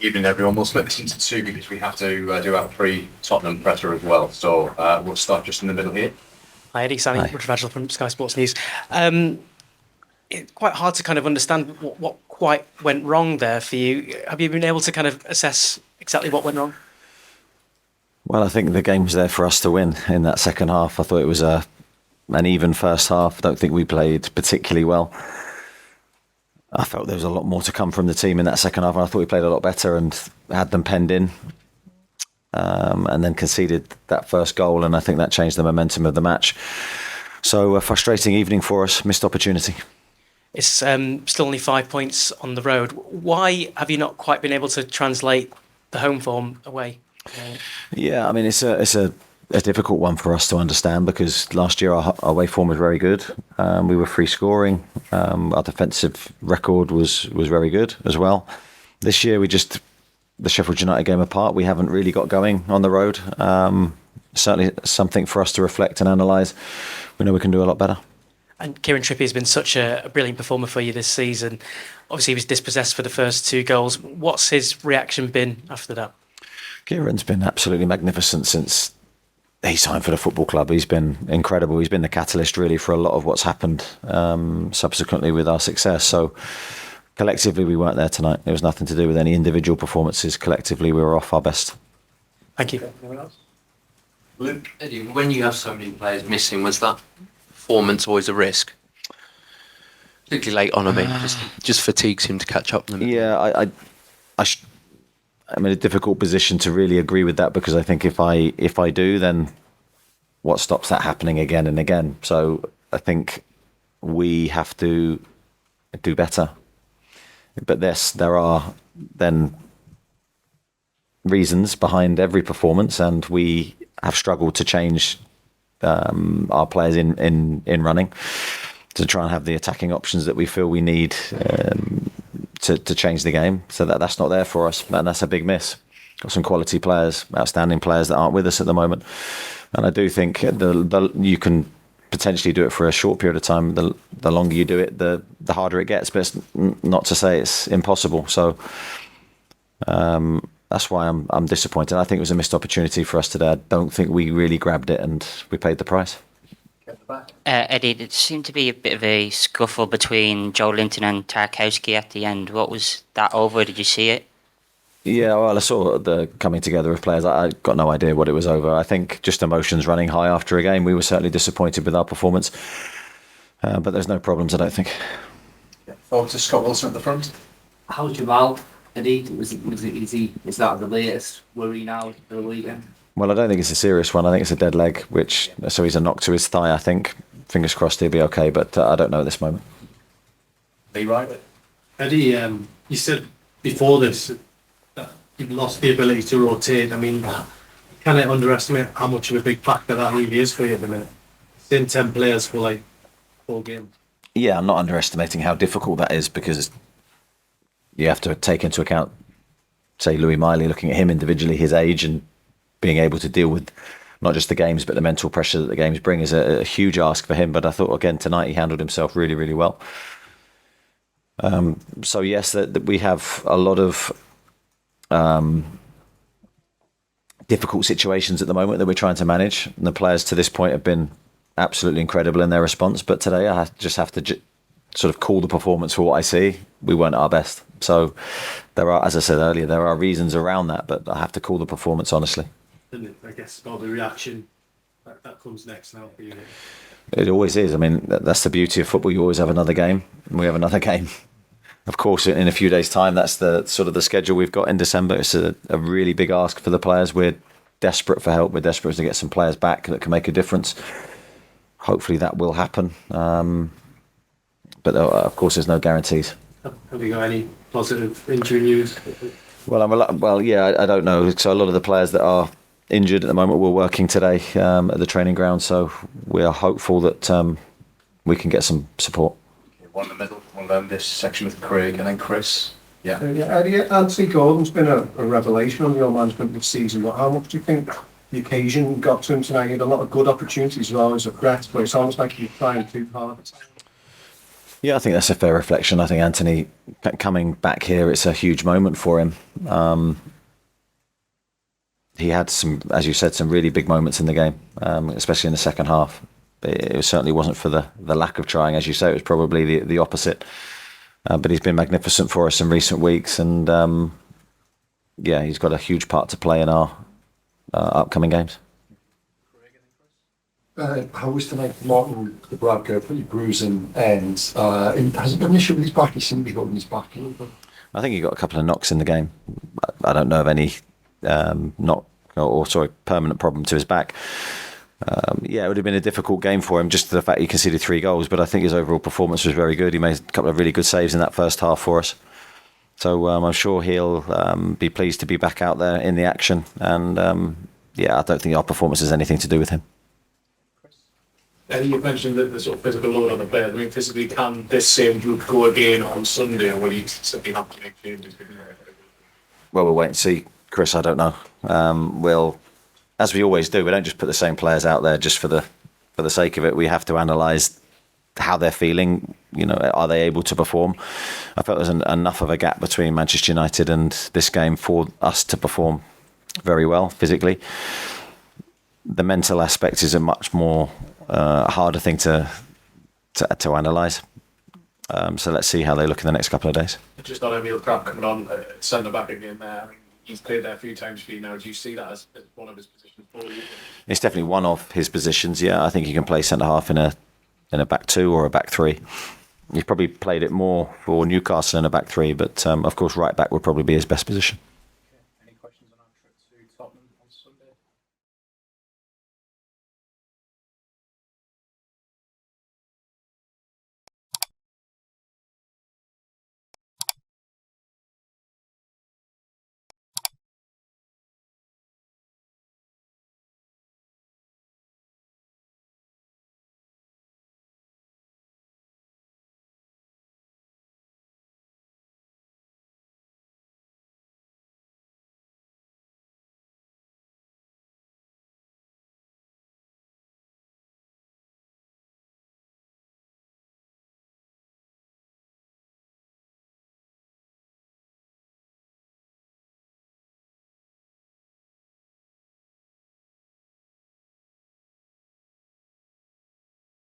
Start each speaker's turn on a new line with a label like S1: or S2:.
S1: Evening, everyone. We'll split this into two because we have to do our pre-Tottenham presser as well. So we'll start just in the middle here.
S2: Hi, Eddie. Sanny, Richard Vagel from Sky Sports News. It's quite hard to kind of understand what quite went wrong there for you. Have you been able to kind of assess exactly what went wrong?
S3: Well, I think the game was there for us to win in that second half. I thought it was an even first half. I don't think we played particularly well. I felt there was a lot more to come from the team in that second half, and I thought we played a lot better and had them penned in, and then conceded that first goal, and I think that changed the momentum of the match. So a frustrating evening for us, missed opportunity.
S2: It's still only 5 points on the road. Why have you not quite been able to translate the home form away?
S3: Yeah, I mean, it's a difficult one for us to understand because last year our away form was very good. We were free scoring. Our defensive record was very good as well. This year the Sheffield United game apart, we haven't really got going on the road. Certainly something for us to reflect and analyse. We know we can do a lot better.
S2: And Kieran Trippier has been such a brilliant performer for you this season. Obviously he was dispossessed for the first 2 goals. What's his reaction been after that? Kieran's
S3: been absolutely magnificent since he signed for the football club. He's been incredible. He's been the catalyst really for a lot of what's happened subsequently with our success. So collectively we weren't there tonight. It was nothing to do with any individual performances. Collectively we were off our best.
S2: Thank you.
S1: Anyone else?
S4: Luke? Eddie, when you have so many players missing, was that performance always a risk? Particularly late on, I mean, just fatigues him to catch up.
S3: Yeah, I'm in a difficult position to really agree with that because I think if I do, then what stops that happening again and again? So I think we have to do better. But there are then reasons behind every performance, and we have struggled to change our players in running to try and have the attacking options that we feel we need to change the game. So that's not there for us, and that's a big miss. Got some quality players, outstanding players that aren't with us at the moment, and I do think you can potentially do it for a short period of time. The longer you do it, the harder it gets. But it's not to say it's impossible. So that's why I'm disappointed. I think it was a missed opportunity for us today. I don't think we really grabbed it, and we paid the price.
S5: Eddie, there seemed to be a bit of a scuffle between Joelinton and Tarkowski at the end. What was that over? Did you see it?
S3: Yeah, well, I saw the coming together of players. I got no idea what it was over. I think just emotions running high after a game. We were certainly disappointed with our performance, but there's no problems, I don't think.
S1: Forward to Scott Wilson at the front.
S6: How's Jamaal, Eddie? Is that the latest worry now for the weekend?
S3: Well, I don't think it's a serious one. I think it's a dead leg, so he's a knock to his thigh, I think. Fingers crossed he'll be okay, but I don't know at this moment.
S1: Lee Wright.
S7: Eddie, you said before this that you've lost the ability to rotate. I mean, can I underestimate how much of a big factor that really is for you at the minute? It's 10 players for like 4 games.
S3: Yeah, I'm not underestimating how difficult that is because you have to take into account, say, Louis Miley, looking at him individually, his age, and being able to deal with not just the games but the mental pressure that the games bring is a huge ask for him. But I thought again tonight he handled himself really, really well. So yes, that we have a lot of difficult situations at the moment that we're trying to manage, and the players to this point have been absolutely incredible in their response. But today I just have to sort of call the performance for what I see. We weren't our best. So there are, as I said earlier, there are reasons around that, but I have to call the performance honestly.
S7: I guess about the reaction that comes next now for you.
S3: It always is. I mean, that's the beauty of football. You always have another game, and we have another game. Of course, in a few days' time, that's the sort of the schedule we've got in December. It's a really big ask for the players. We're desperate for help. We're desperate to get some players back that can make a difference. Hopefully that will happen. But of course, there's no guarantees.
S7: Have you got any positive injury news?
S3: Well, yeah, I don't know. So a lot of the players that are injured at the moment were working today at the training ground. So we are hopeful that we can get some support.
S1: One in the middle, one down this section with Craig, and then Chris. Yeah.
S8: Eddie, Anthony Gordon's been a revelation on your management this season. But how much do you think the occasion got to him tonight? He had a lot of good opportunities as well as a threat, but it's almost like he's trying too hard.
S3: Yeah, I think that's a fair reflection. I think Anthony coming back here, it's a huge moment for him. He had some, as you said, some really big moments in the game, especially in the second half. It certainly wasn't for the lack of trying, as you say. It was probably the opposite. But he's been magnificent for us in recent weeks, and yeah, he's got a huge part to play in our upcoming games.
S9: How was tonight? Martin Dubravka, pretty bruising, and has it been an issue with his back? He seemed to be holding his back a little bit.
S3: I think he got a couple of knocks in the game. I don't know of any permanent problem to his back. Yeah, it would have been a difficult game for him, just the fact he conceded 3 goals, but I think his overall performance was very good. He made a couple of really good saves in that first half for us. So I'm sure he'll be pleased to be back out there in the action. And yeah, I don't think our performance has anything to do with him.
S7: Eddie, you mentioned the sort of physical load on the players. I mean, physically, can this same group go again on Sunday, or will you simply have to make changes?
S3: Well, we'll wait and see, Chris. I don't know. We'll, as we always do, we don't just put the same players out there just for the sake of it. We have to analyse how they're feeling. You know, are they able to perform? I felt there was enough of a gap between Manchester United and this game for us to perform very well physically. The mental aspect is a much more harder thing to analyse. So let's see how they look in the next couple of days.
S7: Just on Emil Krafth coming on centre back again there. I mean, he's played there a few times for you now. Do you see that as one of his positions for you?
S3: It's definitely one of his positions. Yeah, I think he can play centre half in a back 2 or a back 3. He's probably played it more for Newcastle in a back 3, but of course right back would probably be his best position.